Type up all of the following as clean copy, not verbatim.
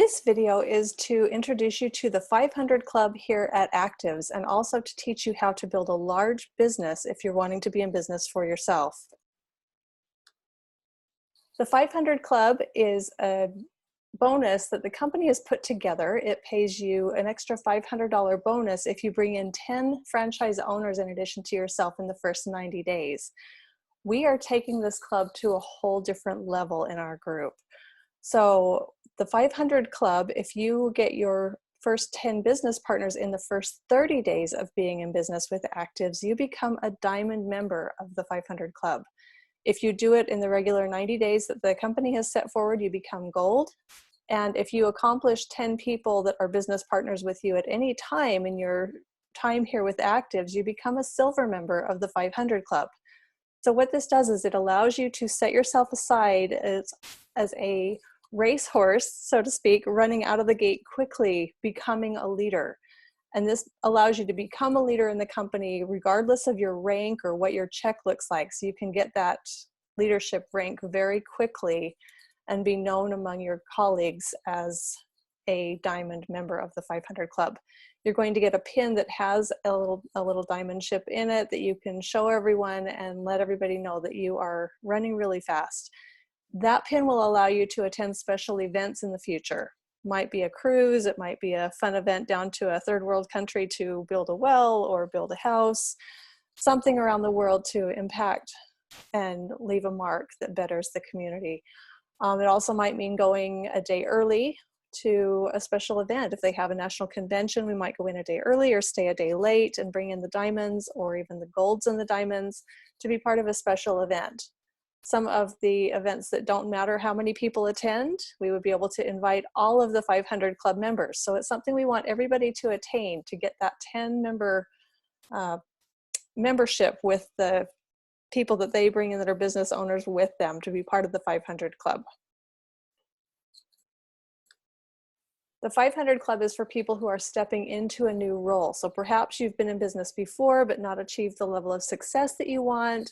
This video is to introduce you to the 500 Club here at Activz and also to teach you how to build a large business if you're wanting to be in business for yourself. The 500 Club is a bonus that the company has put together. It pays you an extra $500 bonus if you bring in 10 franchise owners in addition to yourself in the first 90 days. We are taking this club to a whole different level in our group. So the 500 Club, if you get your first 10 business partners in the first 30 days of being in business with Activz, you become a diamond member of the 500 Club. If you do it in the regular 90 days that the company has set forward, you become gold. And if you accomplish 10 people that are business partners with you at any time in your time here with Activz, you become a silver member of the 500 Club. So what this does is it allows you to set yourself aside as a racehorse, so to speak, running out of the gate quickly, becoming a leader. And this allows you to become a leader in the company regardless of your rank or what your check looks like. So you can get that leadership rank very quickly and be known among your colleagues as a diamond member of the 500 Club. You're going to get a pin that has a little diamond chip in it that you can show everyone and let everybody know that you are running really fast. That pin will allow you to attend special events in the future. Might be a cruise, it might be a fun event down to a third world country to build a well or build a house, something around the world to impact and leave a mark that betters the community. It also might mean going a day early to a special event. If they have a national convention, we might go in a day early or stay a day late and bring in the diamonds or even the golds and the diamonds to be part of a special event. Some of the events that don't matter how many people attend, we would be able to invite all of the 500 Club members. So it's something we want everybody to attain to get that 10 member membership with the people that they bring in that are business owners with them to be part of the 500 Club. The 500 Club is for people who are stepping into a new role. So perhaps you've been in business before but not achieved the level of success that you want,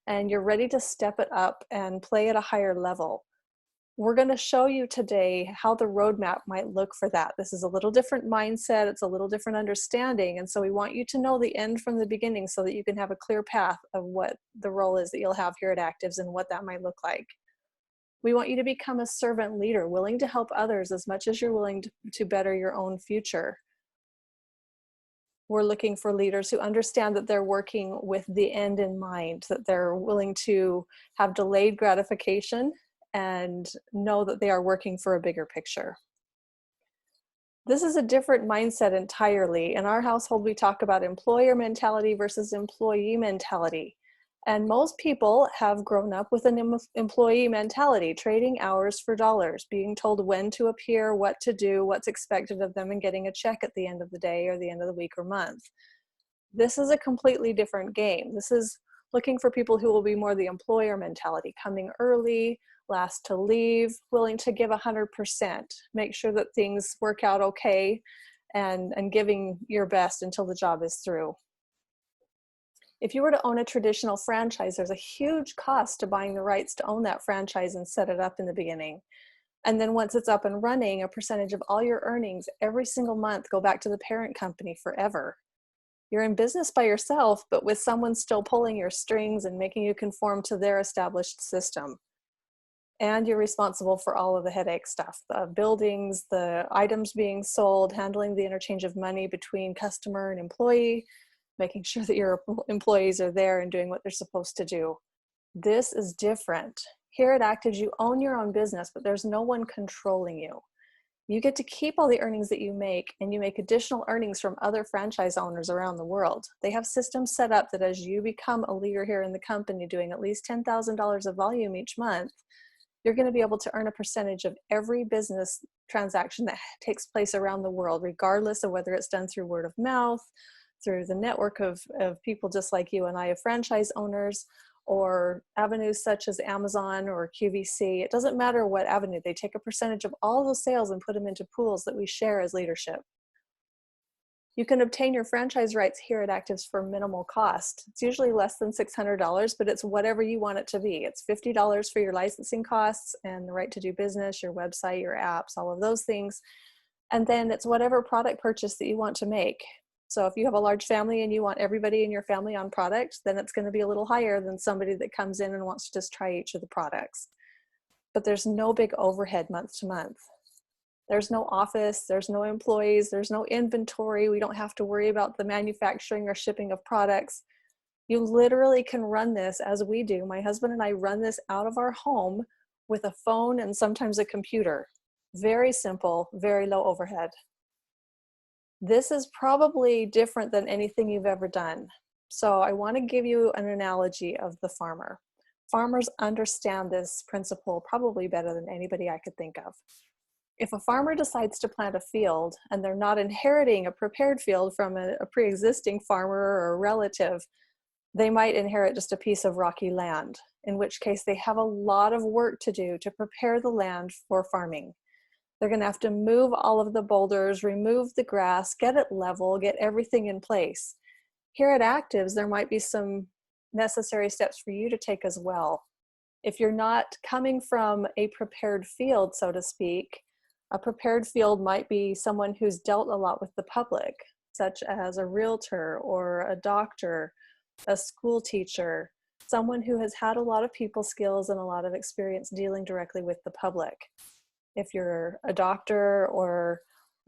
and you're ready to step it up and play at a higher level. We're going to show you today how the roadmap might look for that. This is a little different mindset, it's a little different understanding, and so we want you to know the end from the beginning so that you can have a clear path of what the role is that you'll have here at Activz and what that might look like. We want you to become a servant leader, willing to help others as much as you're willing to better your own future. We're looking for leaders who understand that they're working with the end in mind, that they're willing to have delayed gratification and know that they are working for a bigger picture. This is a different mindset entirely. In our household, we talk about employer mentality versus employee mentality. And most people have grown up with an employee mentality, trading hours for dollars, being told when to appear, what to do, what's expected of them, and getting a check at the end of the day or the end of the week or month. This is a completely different game. This is looking for people who will be more the employer mentality, coming early, last to leave, willing to give 100%, make sure that things work out okay, and giving your best until the job is through. If you were to own a traditional franchise, there's a huge cost to buying the rights to own that franchise and set it up in the beginning. And then once it's up and running, a percentage of all your earnings every single month go back to the parent company forever. You're in business by yourself, but with someone still pulling your strings and making you conform to their established system. And you're responsible for all of the headache stuff, the buildings, the items being sold, handling the interchange of money between customer and employee, making sure that your employees are there and doing what they're supposed to do. This is different. Here at Activz, you own your own business, but there's no one controlling you. You get to keep all the earnings that you make, and you make additional earnings from other franchise owners around the world. They have systems set up that as you become a leader here in the company doing at least $10,000 of volume each month, you're going to be able to earn a percentage of every business transaction that takes place around the world, regardless of whether it's done through word of mouth, through the network of people just like you and I, of franchise owners, or avenues such as Amazon or QVC. It doesn't matter what avenue. They take a percentage of all those sales and put them into pools that we share as leadership. You can obtain your franchise rights here at Activz for minimal cost. It's usually less than $600, but it's whatever you want it to be. It's $50 for your licensing costs and the right to do business, your website, your apps, all of those things. And then it's whatever product purchase that you want to make. So if you have a large family and you want everybody in your family on product, then it's going to be a little higher than somebody that comes in and wants to just try each of the products. But there's no big overhead month to month. There's no office, there's no employees, there's no inventory. We don't have to worry about the manufacturing or shipping of products. You literally can run this as we do. My husband and I run this out of our home with a phone and sometimes a computer. Very simple, very low overhead. This is probably different than anything you've ever done. So I want to give you an analogy of the farmer. Farmers understand this principle probably better than anybody I could think of. If a farmer decides to plant a field and they're not inheriting a prepared field from a pre-existing farmer or a relative, they might inherit just a piece of rocky land, in which case they have a lot of work to do to prepare the land for farming. They're going to have to move all of the boulders, remove the grass, get it level, get everything in place. Here at Activz, there might be some necessary steps for you to take as well. If you're not coming from a prepared field, so to speak, a prepared field might be someone who's dealt a lot with the public, such as a realtor or a doctor, a school teacher, someone who has had a lot of people skills and a lot of experience dealing directly with the public. If you're a doctor or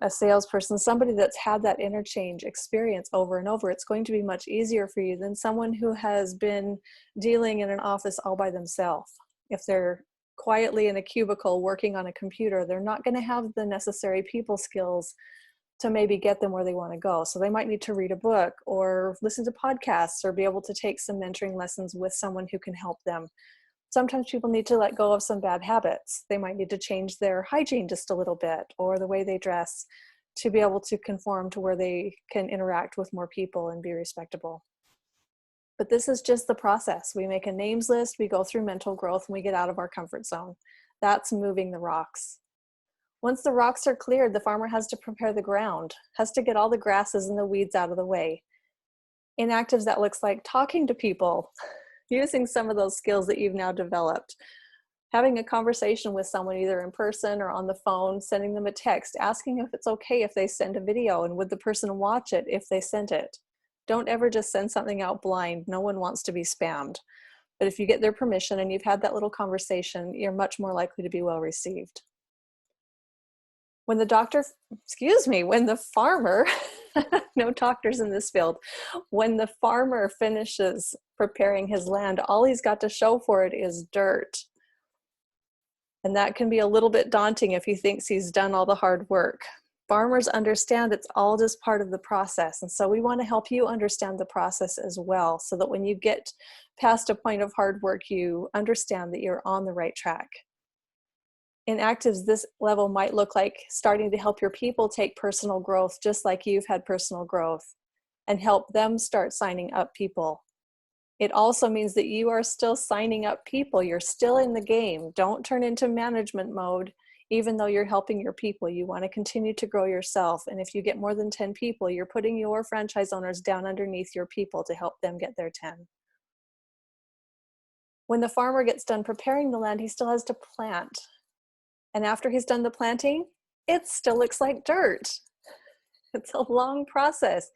a salesperson, somebody that's had that interchange experience over and over, it's going to be much easier for you than someone who has been dealing in an office all by themselves. If they're quietly in a cubicle working on a computer, they're not going to have the necessary people skills to maybe get them where they want to go. So they might need to read a book or listen to podcasts or be able to take some mentoring lessons with someone who can help them. Sometimes people need to let go of some bad habits. They might need to change their hygiene just a little bit or the way they dress to be able to conform to where they can interact with more people and be respectable. But this is just the process. We make a names list, we go through mental growth, and we get out of our comfort zone. That's moving the rocks. Once the rocks are cleared, the farmer has to prepare the ground, has to get all the grasses and the weeds out of the way. In Activz, that looks like talking to people, using some of those skills that you've now developed. Having a conversation with someone either in person or on the phone, sending them a text, asking if it's okay if they send a video and would the person watch it if they sent it. Don't ever just send something out blind. No one wants to be spammed. But if you get their permission and you've had that little conversation, you're much more likely to be well received. When the farmer, no doctors in this field, when the farmer finishes preparing his land, all he's got to show for it is dirt. And that can be a little bit daunting if he thinks he's done all the hard work. Farmers understand it's all just part of the process. And so we want to help you understand the process as well, so that when you get past a point of hard work, you understand that you're on the right track. In Activz, this level might look like starting to help your people take personal growth just like you've had personal growth and help them start signing up people. It also means that you are still signing up people. You're still in the game. Don't turn into management mode. Even though you're helping your people, you want to continue to grow yourself. And if you get more than 10 people, you're putting your franchise owners down underneath your people to help them get their 10. When the farmer gets done preparing the land, he still has to plant. And after he's done the planting, it still looks like dirt. It's a long process,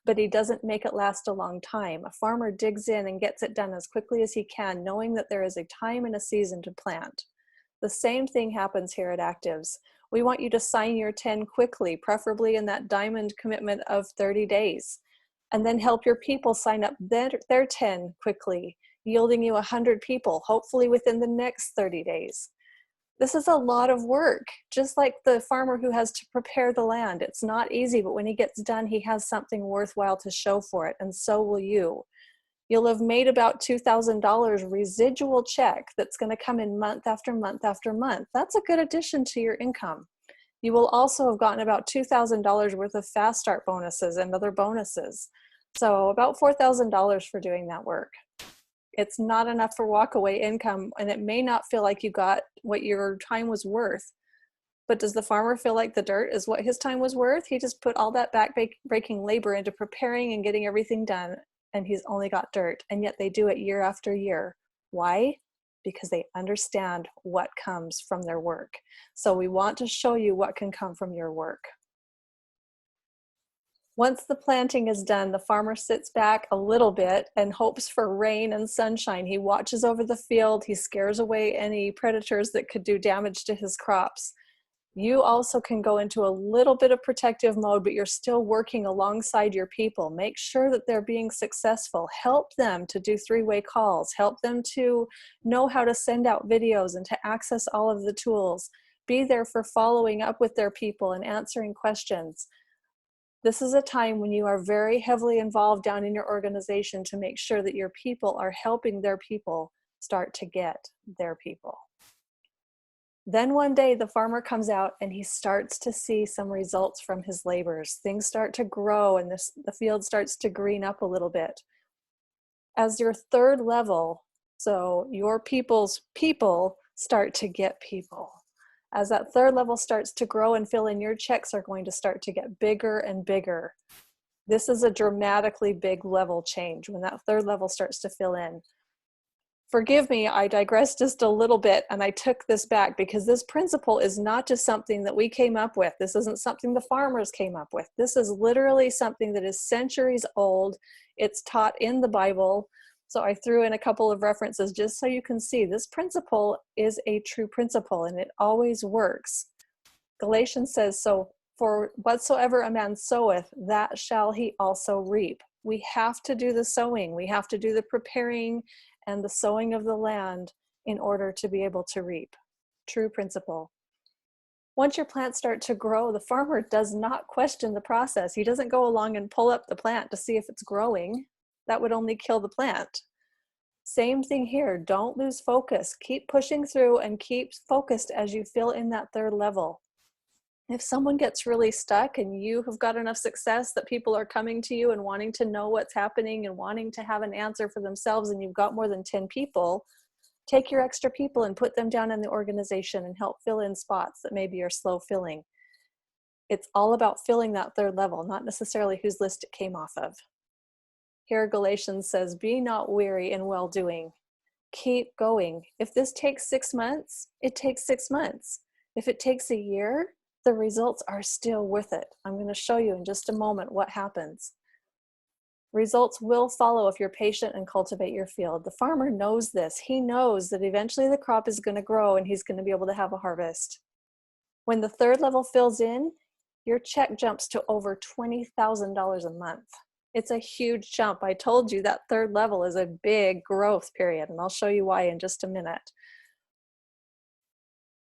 but he doesn't make it last a long time. A farmer digs in and gets it done as quickly as he can, knowing that there is a time and a season to plant. The same thing happens here at Activz. We want you to sign your 10 quickly, preferably in that diamond commitment of 30 days, and then help your people sign up their 10 quickly, yielding you 100 people, hopefully within the next 30 days. This is a lot of work, just like the farmer who has to prepare the land. It's not easy, but when he gets done, he has something worthwhile to show for it, and so will you. You'll have made about $2,000 residual check that's going to come in month after month after month. That's a good addition to your income. You will also have gotten about $2,000 worth of fast start bonuses and other bonuses. So about $4,000 for doing that work. It's not enough for walkaway income, and it may not feel like you got what your time was worth, But does the farmer feel like the dirt is what his time was worth? He just put all that back-breaking labor into preparing and getting everything done, and he's only got dirt. And yet they do it year after year. Why? Because they understand what comes from their work. So we want to show you what can come from your work. Once the planting is done, the farmer sits back a little bit and hopes for rain and sunshine. He watches over the field. He scares away any predators that could do damage to his crops. You also can go into a little bit of protective mode, but you're still working alongside your people. Make sure that they're being successful. Help them to do three-way calls. Help them to know how to send out videos and to access all of the tools. Be there for following up with their people and answering questions. This is a time when you are very heavily involved down in your organization to make sure that your people are helping their people start to get their people. Then one day the farmer comes out and he starts to see some results from his labors. Things start to grow and the field starts to green up a little bit. As your third level, so your people's people start to get people. As that third level starts to grow and fill in, your checks are going to start to get bigger and bigger. This is a dramatically big level change when that third level starts to fill in. Forgive me, I digressed just a little bit and I took this back because this principle is not just something that we came up with. This isn't something the farmers came up with. This is literally something that is centuries old. It's taught in the Bible. So I threw in a couple of references just so you can see this principle is a true principle and it always works. Galatians says, so for whatsoever a man soweth, that shall he also reap. We have to do the sowing. We have to do the preparing and the sowing of the land in order to be able to reap. True principle. Once your plants start to grow, the farmer does not question the process. He doesn't go along and pull up the plant to see if it's growing. That would only kill the plant. Same thing here. Don't lose focus. Keep pushing through and keep focused as you fill in that third level. If someone gets really stuck and you have got enough success that people are coming to you and wanting to know what's happening and wanting to have an answer for themselves and you've got more than 10 people, take your extra people and put them down in the organization and help fill in spots that maybe are slow filling. It's all about filling that third level, not necessarily whose list it came off of. Here Galatians says, be not weary in well-doing. Keep going. If this takes 6 months, it takes 6 months. If it takes a year, the results are still worth it. I'm going to show you in just a moment what happens. Results will follow if you're patient and cultivate your field. The farmer knows this. He knows that eventually the crop is going to grow and he's going to be able to have a harvest. When the third level fills in, your check jumps to over $20,000 a month. It's a huge jump. I told you that third level is a big growth period, and I'll show you why in just a minute.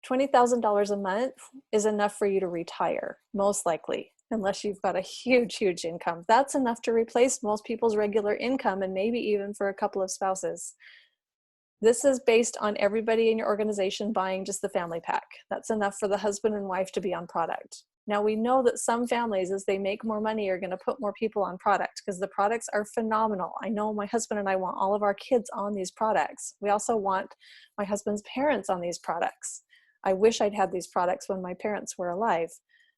$20,000 a month is enough for you to retire, most likely, unless you've got a huge, huge income. That's enough to replace most people's regular income and maybe even for a couple of spouses. This is based on everybody in your organization buying just the family pack. That's enough for the husband and wife to be on product. Now we know that some families, as they make more money, are going to put more people on product because the products are phenomenal. I know my husband and I want all of our kids on these products. We also want my husband's parents on these products. I wish I'd had these products when my parents were alive,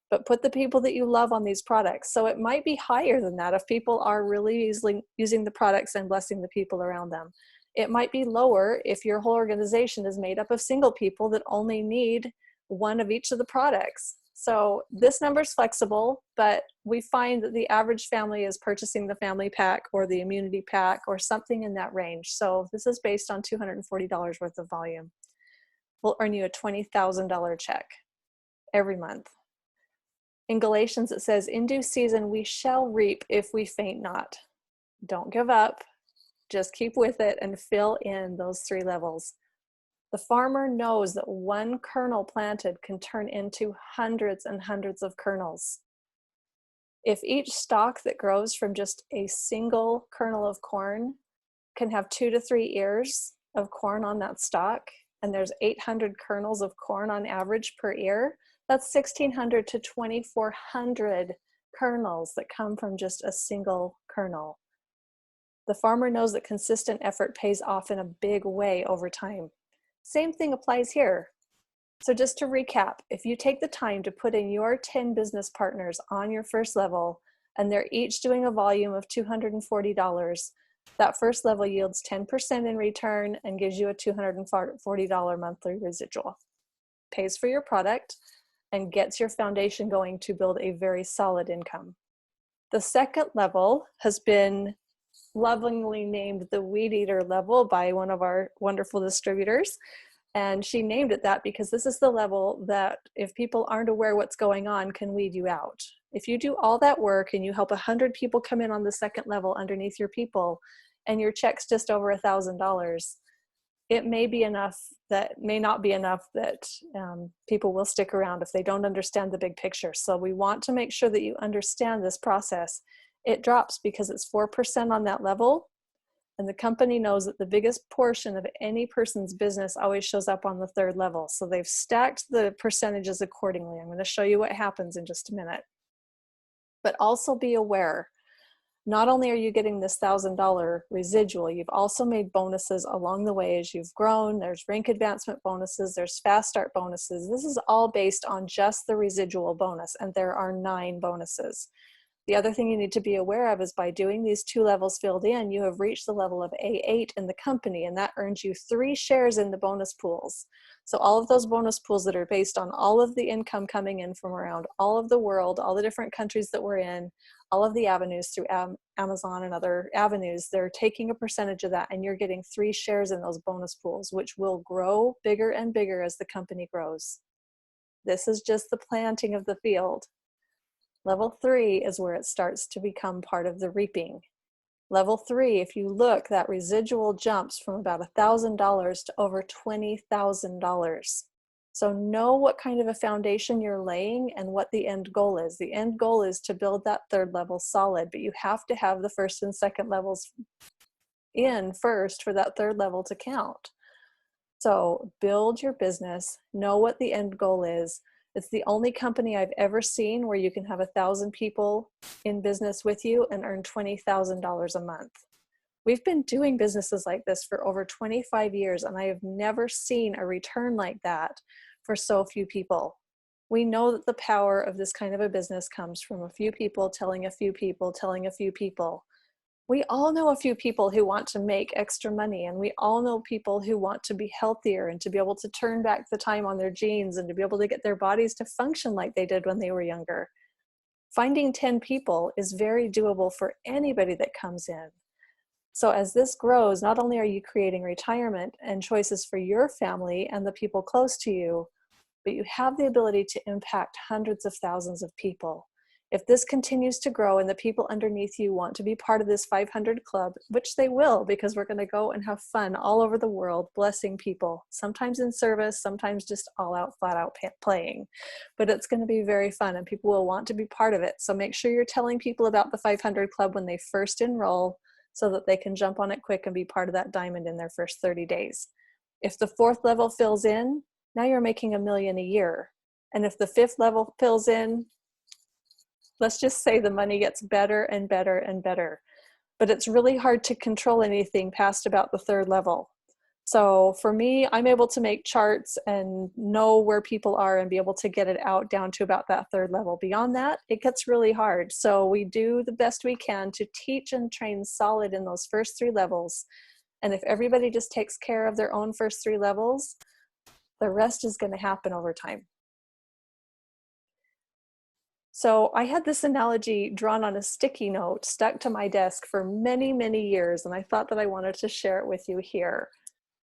but put the people that you love on these products. So it might be higher than that if people are really using the products and blessing the people around them. It might be lower if your whole organization is made up of single people that only need one of each of the products. So this number is flexible, but we find that the average family is purchasing the family pack or the immunity pack or something in that range. So this is based on $240 worth of volume. We'll earn you a $20,000 check every month. In Galatians, it says, in due season, we shall reap if we faint not. Don't give up. Just keep with it and fill in those 3 levels. The farmer knows that one kernel planted can turn into hundreds and hundreds of kernels. If each stalk that grows from just a single kernel of corn can have 2 to 3 ears of corn on that stalk, and there's 800 kernels of corn on average per ear, that's 1,600 to 2,400 kernels that come from just a single kernel. The farmer knows that consistent effort pays off in a big way over time. Same thing applies here. So just to recap, if you take the time to put in your 10 business partners on your first level, and they're each doing a volume of $240, that first level yields 10% in return and gives you a $240 monthly residual. Pays for your product and gets your foundation going to build a very solid income. The second level has been lovingly named the Weed Eater level by one of our wonderful distributors. And she named it that because this is the level that if people aren't aware what's going on, can weed you out. If you do all that work and you help 100 people come in on the second level underneath your people, and your check's just over $1,000, it may be enough that may not be enough that people will stick around if they don't understand the big picture. So we want to make sure that you understand this process. It drops because it's 4% on that level. And the company knows that the biggest portion of any person's business always shows up on the third level. So they've stacked the percentages accordingly. I'm going to show you what happens in just a minute. But also be aware, not only are you getting this $1,000 residual, you've also made bonuses along the way as you've grown. There's rank advancement bonuses, there's fast start bonuses. This is all based on just the residual bonus, and there are 9 bonuses. The other thing you need to be aware of is by doing these 2 levels filled in, you have reached the level of A8 in the company, and that earns you 3 shares in the bonus pools. So all of those bonus pools that are based on all of the income coming in from around all of the world, all the different countries that we're in, all of the avenues through Amazon and other avenues, they're taking a percentage of that, and you're getting 3 shares in those bonus pools, which will grow bigger and bigger as the company grows. This is just the planting of the field. Level 3 is where it starts to become part of the reaping. Level 3, if you look, that residual jumps from about $1,000 to over $20,000. So know what kind of a foundation you're laying and what the end goal is. The end goal is to build that third level solid, but you have to have the first and second levels in first for that third level to count. So build your business, know what the end goal is. It's the only company I've ever seen where you can have 1,000 people in business with you and earn $20,000 a month. We've been doing businesses like this for over 25 years, and I have never seen a return like that for so few people. We know that the power of this kind of a business comes from a few people telling a few people, telling a few people. We all know a few people who want to make extra money, and we all know people who want to be healthier and to be able to turn back the time on their genes and to be able to get their bodies to function like they did when they were younger. Finding 10 people is very doable for anybody that comes in. So as this grows, not only are you creating retirement and choices for your family and the people close to you, but you have the ability to impact hundreds of thousands of people. If this continues to grow and the people underneath you want to be part of this 500 club, which they will, because we're going to go and have fun all over the world, blessing people, sometimes in service, sometimes just all out, flat out playing. But it's going to be very fun and people will want to be part of it. So make sure you're telling people about the 500 club when they first enroll so that they can jump on it quick and be part of that diamond in their first 30 days. If the 4th level fills in, now you're making $1 million a year. And if the 5th level fills in, let's just say the money gets better and better and better. But it's really hard to control anything past about the 3rd level. So for me, I'm able to make charts and know where people are and be able to get it out down to about that 3rd level. Beyond that, it gets really hard. So we do the best we can to teach and train solid in those first 3 levels. And if everybody just takes care of their own first 3 levels, the rest is going to happen over time. So I had this analogy drawn on a sticky note stuck to my desk for many, many years, and I thought that I wanted to share it with you here.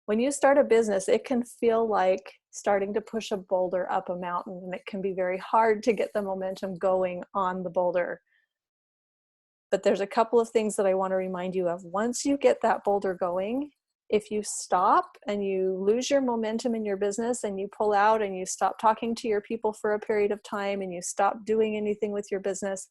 When you start a business, it can feel like starting to push a boulder up a mountain, and it can be very hard to get the momentum going on the boulder. But there's a couple of things that I want to remind you of. Once you get that boulder going, if you stop and you lose your momentum in your business and you pull out and you stop talking to your people for a period of time and you stop doing anything with your business,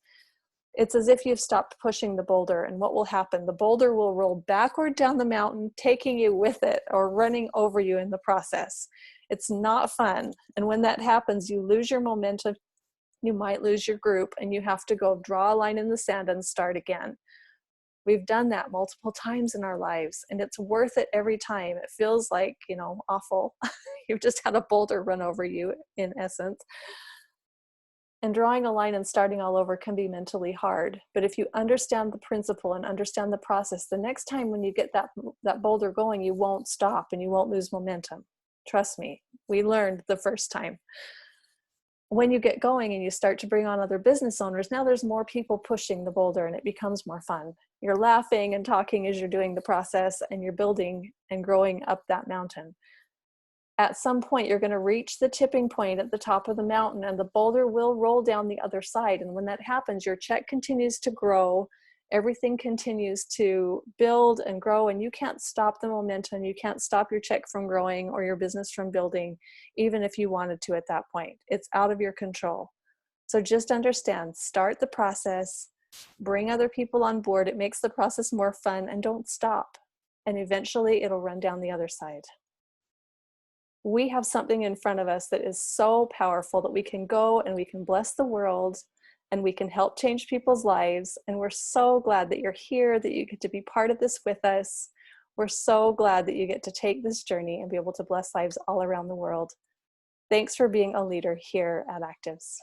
it's as if you've stopped pushing the boulder. And what will happen? The boulder will roll backward down the mountain, taking you with it or running over you in the process. It's not fun. And when that happens, you lose your momentum, you might lose your group, and you have to go draw a line in the sand and start again. We've done that multiple times in our lives, and it's worth it every time. It feels like, awful. You've just had a boulder run over you, in essence. And drawing a line and starting all over can be mentally hard. But if you understand the principle and understand the process, the next time when you get that boulder going, you won't stop and you won't lose momentum. Trust me, we learned the first time. When you get going and you start to bring on other business owners, now there's more people pushing the boulder and it becomes more fun. You're laughing and talking as you're doing the process, and you're building and growing up that mountain. At some point, you're going to reach the tipping point at the top of the mountain, and the boulder will roll down the other side. And when that happens, your check continues to grow. Everything continues to build and grow, and you can't stop the momentum. You can't stop your check from growing or your business from building, even if you wanted to at that point. It's out of your control. So just understand, start the process, bring other people on board. It makes the process more fun, and don't stop. And eventually it'll run down the other side. We have something in front of us that is so powerful that we can go and we can bless the world and we can help change people's lives. And we're so glad that you're here, that you get to be part of this with us. We're so glad that you get to take this journey and be able to bless lives all around the world. Thanks for being a leader here at Activz.